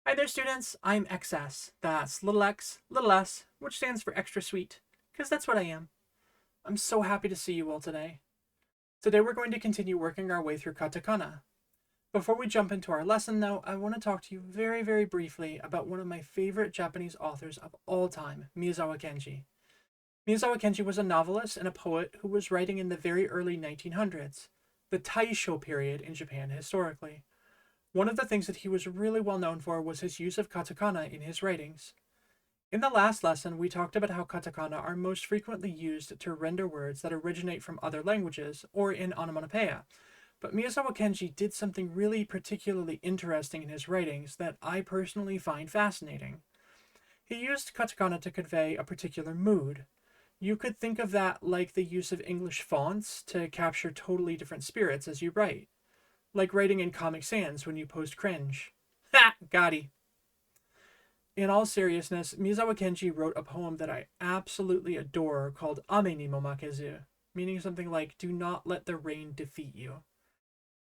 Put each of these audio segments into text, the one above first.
Hi there, students. I'm XS. That's little x, little s, which stands for extra sweet, because that's what I am. I'm so happy to see you all today. Today we're going to continue working our way through katakana. Before we jump into our lesson, though, I want to talk to you very, very briefly about one of my favorite Japanese authors of all time, Miyazawa Kenji. Miyazawa Kenji was a novelist and a poet who was writing in the very early 1900s, the Taisho period in Japan historically. One of the things that he was really well known for was his use of katakana in his writings. In the last lesson, we talked about how katakana are most frequently used to render words that originate from other languages or in onomatopoeia. But Miyazawa Kenji did something really particularly interesting in his writings that I personally find fascinating. He used katakana to convey a particular mood. You could think of that like the use of English fonts to capture totally different spirits as you write. Like writing in Comic Sans when you post cringe. Ha! Gotti. In all seriousness, Miyazawa Kenji wrote a poem that I absolutely adore called Ame ni mo makezu, meaning something like, do not let the rain defeat you.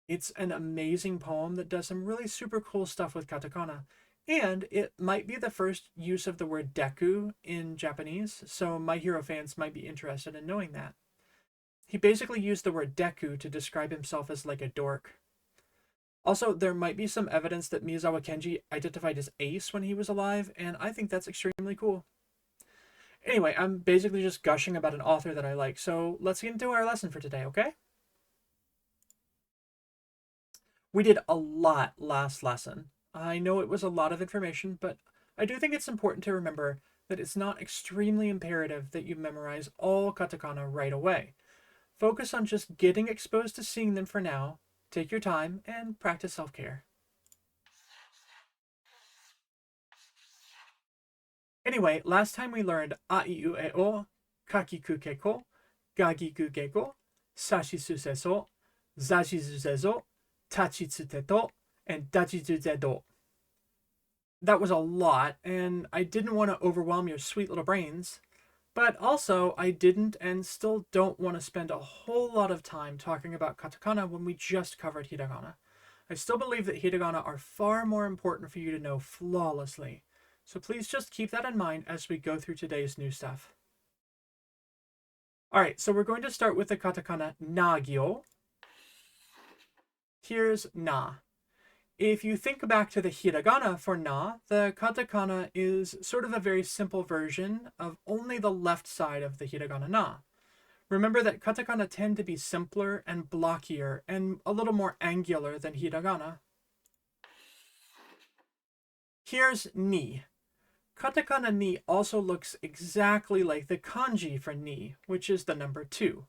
It's an amazing poem that does some really super cool stuff with katakana, and it might be the first use of the word deku in Japanese, so My Hero fans might be interested in knowing that. He basically used the word deku to describe himself as like a dork. Also, there might be some evidence that Miyazawa Kenji identified as ace when he was alive, and I think that's extremely cool. Anyway, I'm basically just gushing about an author that I like, so let's get into our lesson for today, okay? We did a lot last lesson. I know it was a lot of information, but I do think it's important to remember that it's not extremely imperative that you memorize all katakana right away. Focus on just getting exposed to seeing them for now. Take your time and practice self-care. Anyway, last time we learned a iu e o, kakiku keko, gagiku keko, sashisu so, zashizu zo, tachitsu to, and dachitsu do. That was a lot, and I didn't want to overwhelm your sweet little brains, but also I didn't and still don't want to spend a whole lot of time talking about katakana when we just covered hiragana. I still believe that hiragana are far more important for you to know flawlessly. So please just keep that in mind as we go through today's new stuff. Alright, so we're going to start with the katakana nagyo. Here's na. If you think back to the hiragana for na, the katakana is sort of a very simple version of only the left side of the hiragana na. Remember that katakana tend to be simpler and blockier and a little more angular than hiragana. Here's ni. Katakana ni also looks exactly like the kanji for ni, which is the number 2.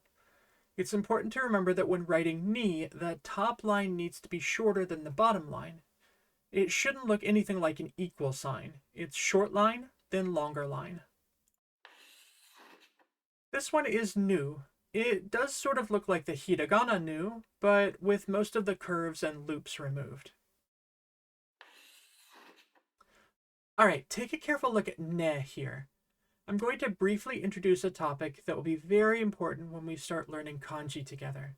It's important to remember that when writing ni, the top line needs to be shorter than the bottom line. It shouldn't look anything like an equal sign. It's short line, then longer line. This one is nu. It does sort of look like the hiragana nu, but with most of the curves and loops removed. Alright, take a careful look at ne here. I'm going to briefly introduce a topic that will be very important when we start learning kanji together.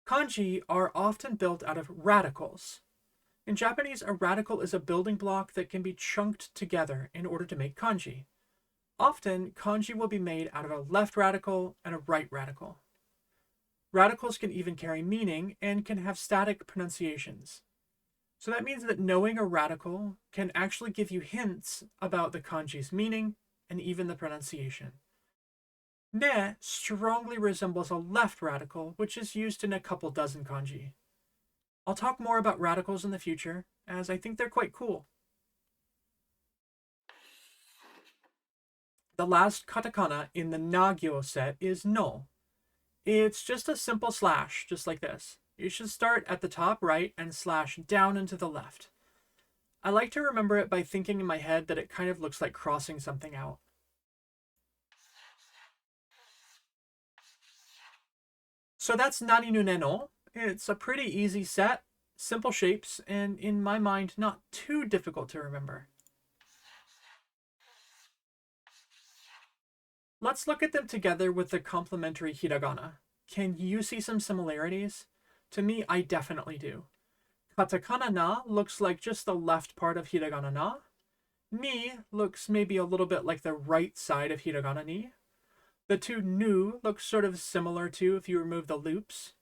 Kanji are often built out of radicals. In Japanese, a radical is a building block that can be chunked together in order to make kanji. Often, kanji will be made out of a left radical and a right radical. Radicals can even carry meaning and can have static pronunciations. So that means that knowing a radical can actually give you hints about the kanji's meaning and even the pronunciation. Ne strongly resembles a left radical, which is used in a couple dozen kanji. I'll talk more about radicals in the future, as I think they're quite cool. The last katakana in the nagyo set is no. It's just a simple slash, just like this. You should start at the top right and slash down into the left. I like to remember it by thinking in my head that it kind of looks like crossing something out. So that's Nani no Ne no. It's a pretty easy set, simple shapes, and in my mind, not too difficult to remember. Let's look at them together with the complementary hiragana. Can you see some similarities? To me, I definitely do. Katakana na looks like just the left part of hiragana na. Ni looks maybe a little bit like the right side of hiragana ni. The two nu look sort of similar too if you remove the loops.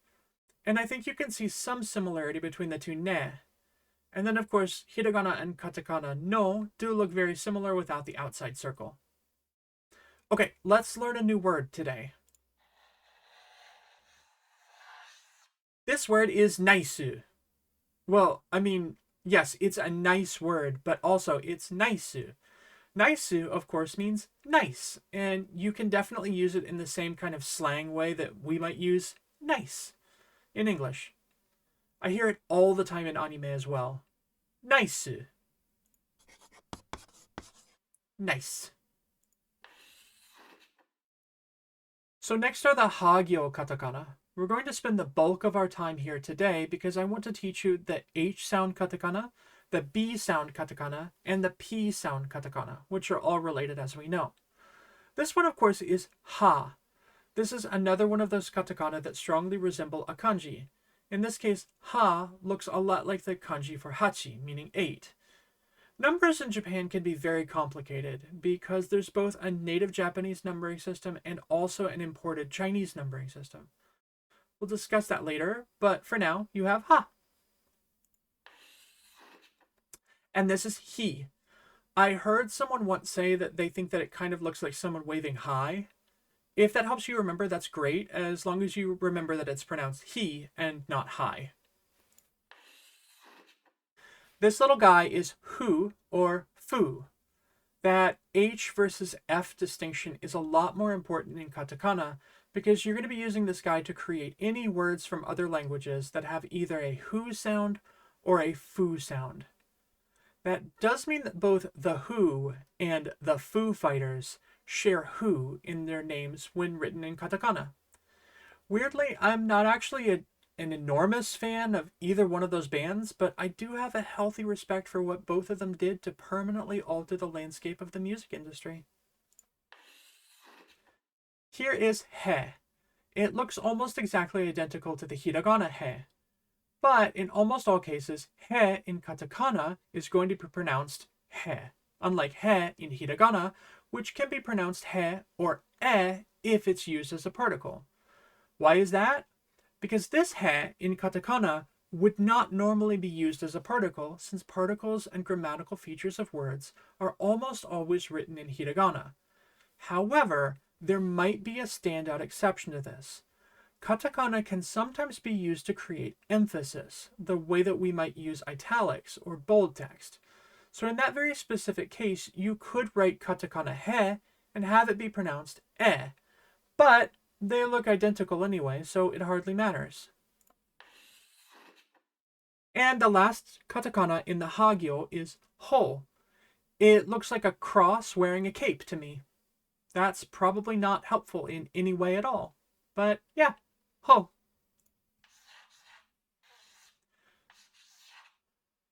And I think you can see some similarity between the two ne. And then of course, hiragana and katakana no do look very similar without the outside circle. Okay, let's learn a new word today. This word is naisu. Well, I mean, yes, it's a nice word, but also it's naisu. Naisu, of course, means nice, and you can definitely use it in the same kind of slang way that we might use nice in English. I hear it all the time in anime as well. Naisu. Nice. So next are the hagyo katakana. We're going to spend the bulk of our time here today because I want to teach you the H sound katakana, the B sound katakana, and the P sound katakana, which are all related as we know. This one, of course, is ha. This is another one of those katakana that strongly resemble a kanji. In this case, ha looks a lot like the kanji for hachi, meaning 8. Numbers in Japan can be very complicated because there's both a native Japanese numbering system and also an imported Chinese numbering system. We'll discuss that later, but for now, you have ha. And this is he. I heard someone once say that they think that it kind of looks like someone waving hi. If that helps you remember, that's great, as long as you remember that it's pronounced he and not hi. This little guy is hu or fu. That H versus F distinction is a lot more important in katakana because you're going to be using this guy to create any words from other languages that have either a hu sound or a fu sound. That does mean that both the Who and the Foo Fighters share Who in their names when written in katakana. Weirdly, I'm not actually an enormous fan of either one of those bands, but I do have a healthy respect for what both of them did to permanently alter the landscape of the music industry. Here is he. It looks almost exactly identical to the hiragana he. But in almost all cases, he in katakana is going to be pronounced he, unlike he in hiragana, which can be pronounced he or e if it's used as a particle. Why is that? Because this he in katakana would not normally be used as a particle, since particles and grammatical features of words are almost always written in hiragana. However, there might be a standout exception to this. Katakana can sometimes be used to create emphasis, the way that we might use italics or bold text. So in that very specific case, you could write katakana he and have it be pronounced e, but they look identical anyway, so it hardly matters. And the last katakana in the hagyo is ho. It looks like a cross wearing a cape to me. That's probably not helpful in any way at all, but yeah. Ho.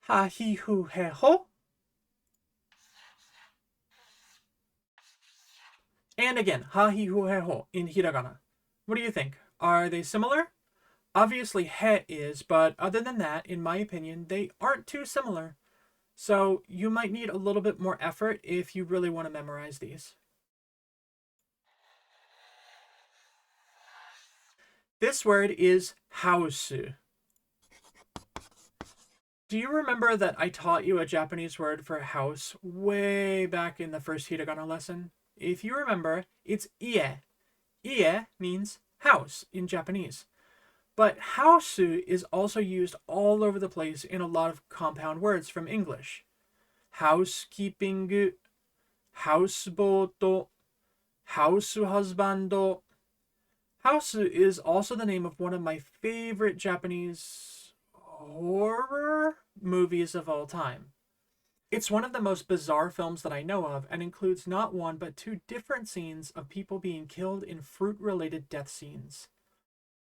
Ha hi hu he ho. And again, ha hi hu he ho in hiragana. What do you think? Are they similar? Obviously he is, but other than that, in my opinion, they aren't too similar. So you might need a little bit more effort if you really want to memorize these. This word is house. Do you remember that I taught you a Japanese word for house way back in the first hiragana lesson? If you remember, it's ie. Ie means house in Japanese. But house is also used all over the place in a lot of compound words from English. Housekeeping, houseboat, house husband. House is also the name of one of my favorite Japanese horror movies of all time. It's one of the most bizarre films that I know of and includes not one but two different scenes of people being killed in fruit-related death scenes.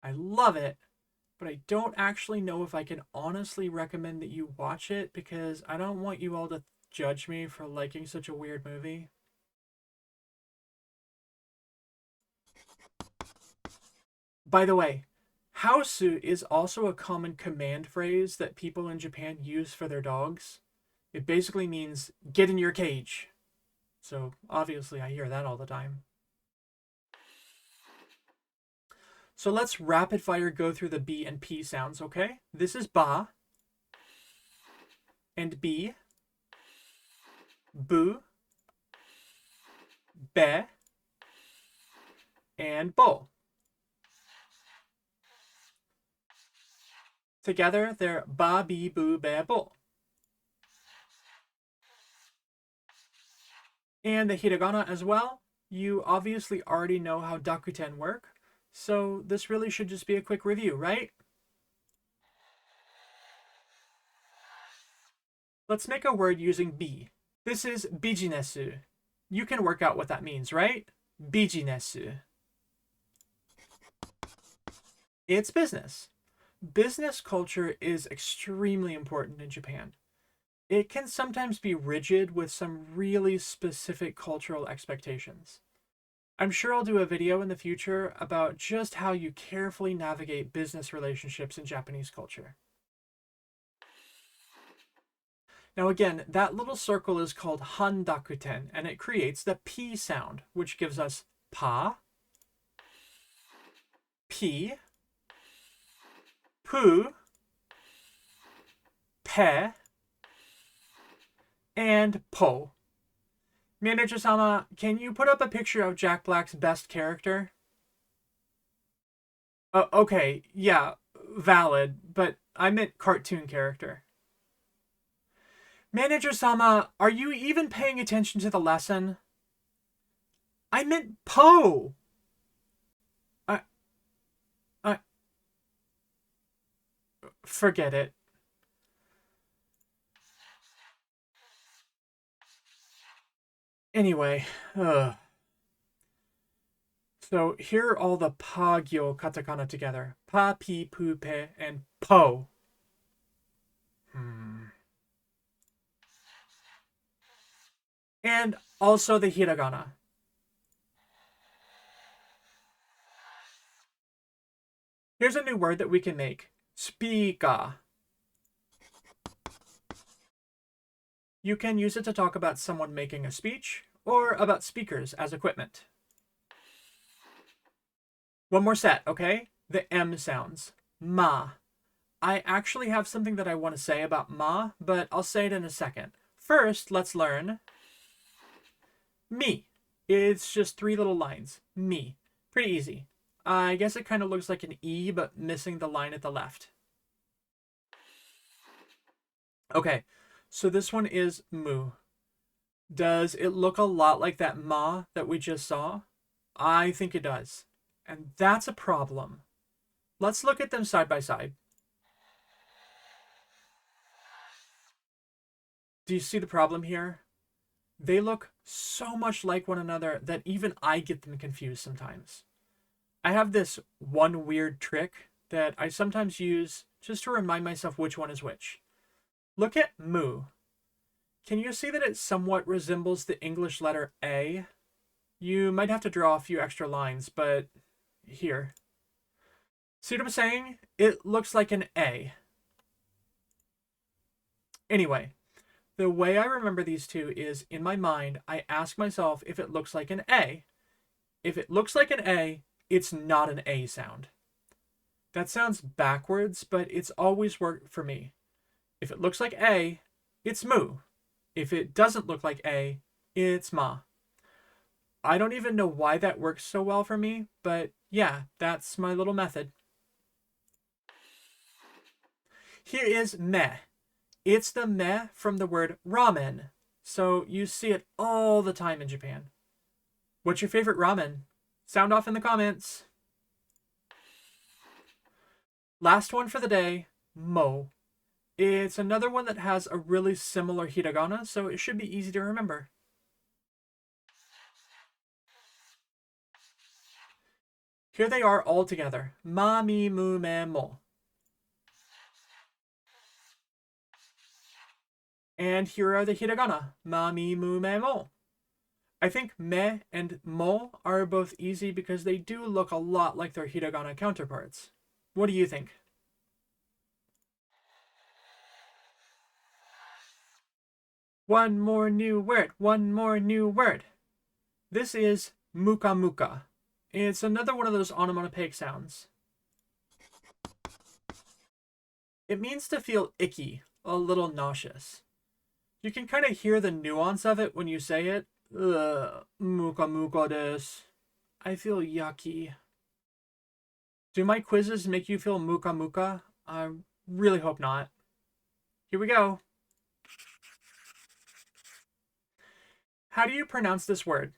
I love it, but I don't actually know if I can honestly recommend that you watch it because I don't want you all to judge me for liking such a weird movie. By the way, Haosu is also a common command phrase that people in Japan use for their dogs. It basically means, get in your cage. So obviously I hear that all the time. So let's rapid fire go through the B and P sounds, okay? This is ba and B, bu, be, and bo. Together, they're ba, bi, bu, be, bo. And the hiragana as well. You obviously already know how dakuten work, so this really should just be a quick review, right? Let's make a word using bi. This is bijinesu. You can work out what that means, right? Bijinesu. It's business. Business culture is extremely important in Japan. It can sometimes be rigid with some really specific cultural expectations. I'm sure I'll do a video in the future about just how you carefully navigate business relationships in Japanese culture. Now again, that little circle is called handakuten, and it creates the P sound, which gives us pa, pi, pu, pe, and po. Manager-sama, can you put up a picture of Jack Black's best character? Okay, yeah, valid, but I meant cartoon character. Manager-sama, are you even paying attention to the lesson? I meant po! I... Forget it. Anyway, so here are all the pagyo katakana together. Pa, pi, pu, pe, and po. And also the hiragana. Here's a new word that we can make. Speaka. You can use it to talk about someone making a speech or about speakers as equipment. One more set, okay? The M sounds. Ma. I actually have something that I want to say about ma, but I'll say it in a second. First, let's learn mi. It's just 3 little lines. Mi. Pretty easy. I guess it kind of looks like an E, but missing the line at the left. Okay, so this one is mu. Does it look a lot like that ma that we just saw? I think it does. And that's a problem. Let's look at them side by side. Do you see the problem here? They look so much like one another that even I get them confused sometimes. I have this one weird trick that I sometimes use just to remind myself which one is which. Look at mu. Can you see that it somewhat resembles the English letter A? You might have to draw a few extra lines, but here. See what I'm saying? It looks like an A. Anyway, the way I remember these two is, in my mind, I ask myself if it looks like an A. If it looks like an A, it's not an A sound. That sounds backwards, but it's always worked for me. If it looks like A, it's mu. If it doesn't look like A, it's ma. I don't even know why that works so well for me, but yeah, that's my little method. Here is me. It's the me from the word ramen, so you see it all the time in Japan. What's your favorite ramen? Sound off in the comments. Last one for the day, mo. It's another one that has a really similar hiragana, so it should be easy to remember. Here they are all together. Ma, mi, mu, me, mo. And here are the hiragana. Ma, mi, mu, me, mo. I think me and mo are both easy because they do look a lot like their hiragana counterparts. What do you think? One more new word. One more new word. This is muka muka. It's another one of those onomatopoeic sounds. It means to feel icky, a little nauseous. You can kind of hear the nuance of it when you say it. Ugh, muka muka desu. I feel yucky. Do my quizzes make you feel muka muka? I really hope not. Here we go. How do you pronounce this word?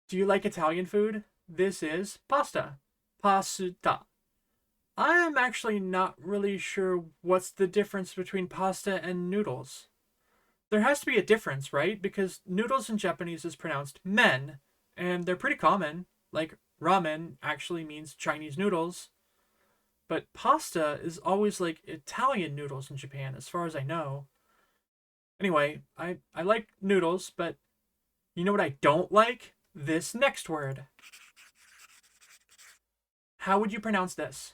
Do you like Italian food? This is pasta. Pasta. I'm actually not really sure what's the difference between pasta and noodles. There has to be a difference, right? Because noodles in Japanese is pronounced men, and they're pretty common. Like ramen actually means Chinese noodles. But pasta is always like Italian noodles in Japan, as far as I know. Anyway, I like noodles, but you know what I don't like? This next word. How would you pronounce this?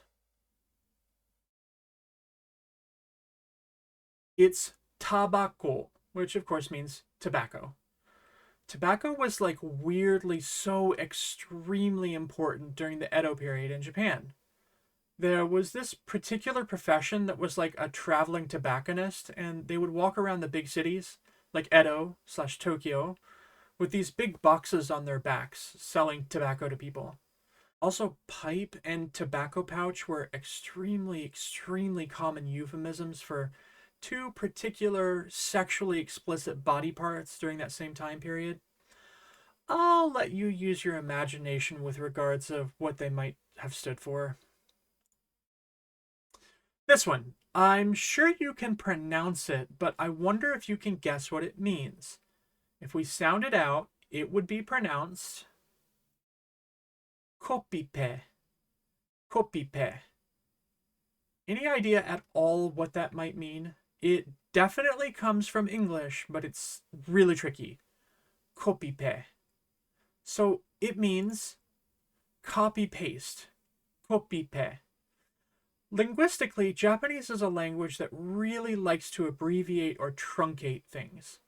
It's tabako, which of course means tobacco. Tobacco was like weirdly so extremely important during the Edo period in Japan. There was this particular profession that was like a traveling tobacconist, and they would walk around the big cities like Edo/Tokyo with these big boxes on their backs selling tobacco to people. Also, pipe and tobacco pouch were extremely, extremely common euphemisms for two particular sexually explicit body parts during that same time period. I'll let you use your imagination with regards of what they might have stood for. This one. I'm sure you can pronounce it, but I wonder if you can guess what it means. If we sound it out, it would be pronounced kopipe. Kopipe. Any idea at all what that might mean? It definitely comes from English, but it's really tricky. Kopipe. So it means copy paste. Kopipe. Linguistically, Japanese is a language that really likes to abbreviate or truncate things.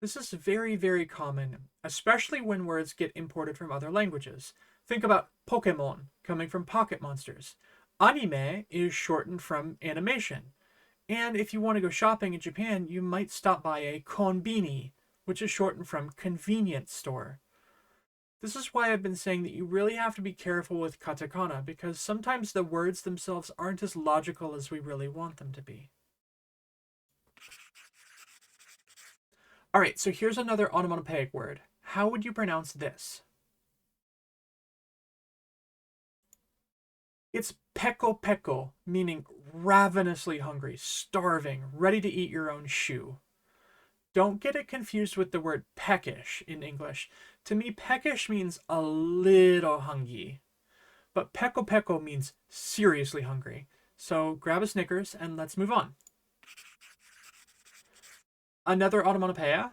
This is very, very common, especially when words get imported from other languages. Think about Pokemon coming from Pocket Monsters. Anime is shortened from animation. And if you want to go shopping in Japan, you might stop by a konbini, which is shortened from convenience store. This is why I've been saying that you really have to be careful with katakana, because sometimes the words themselves aren't as logical as we really want them to be. Alright, so here's another onomatopoeic word. How would you pronounce this? It's peko peko, meaning ravenously hungry, starving, ready to eat your own shoe. Don't get it confused with the word peckish in English. To me, peckish means a little hungry. But peko peko means seriously hungry. So grab a Snickers and let's move on. Another onomatopoeia.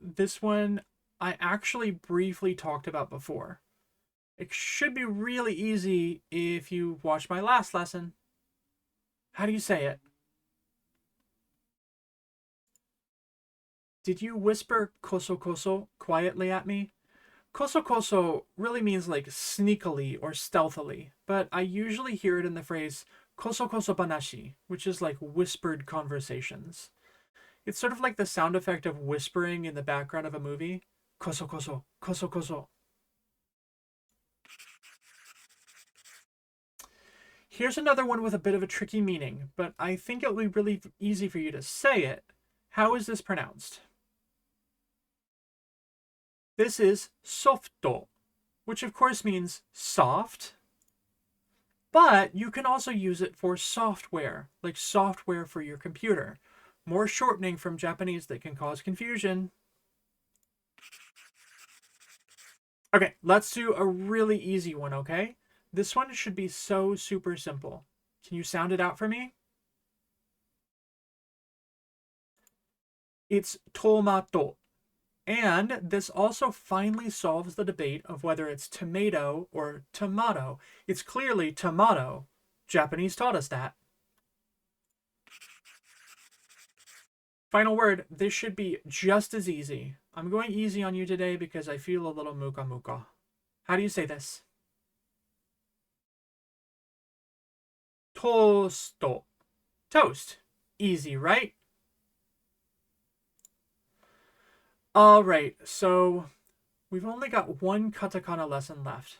This one I actually briefly talked about before. It should be really easy if you watched my last lesson. How do you say it? Did you whisper koso koso quietly at me? Koso koso really means like sneakily or stealthily, but I usually hear it in the phrase koso koso banashi, which is like whispered conversations. It's sort of like the sound effect of whispering in the background of a movie. Koso koso, koso koso. Here's another one with a bit of a tricky meaning, but I think it'll be really easy for you to say it. How is this pronounced? This is softo, which of course means soft, but you can also use it for software, like software for your computer. More shortening from Japanese that can cause confusion. Okay, let's do a really easy one, okay? This one should be so super simple. Can you sound it out for me? It's tomato. And this also finally solves the debate of whether it's tomato or tomato. It's clearly tomato. Japanese taught us that. Final word, this should be just as easy. I'm going easy on you today because I feel a little muka muka. How do you say this? Tosto. Toast. Easy, right? Alright, so we've only got one katakana lesson left.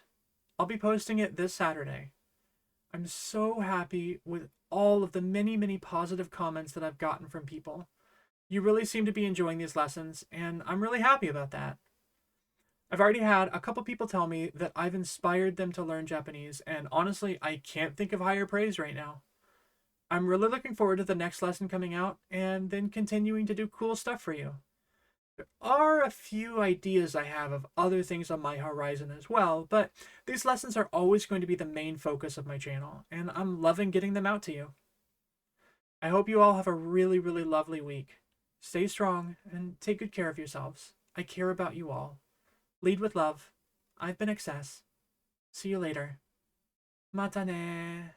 I'll be posting it this Saturday. I'm so happy with all of the many, many positive comments that I've gotten from people. You really seem to be enjoying these lessons, and I'm really happy about that. I've already had a couple people tell me that I've inspired them to learn Japanese, and honestly, I can't think of higher praise right now. I'm really looking forward to the next lesson coming out and then continuing to do cool stuff for you. There are a few ideas I have of other things on my horizon as well, but these lessons are always going to be the main focus of my channel, and I'm loving getting them out to you. I hope you all have a really, really lovely week. Stay strong and take good care of yourselves. I care about you all. Lead with love. I've been Excess. See you later. Mata ne.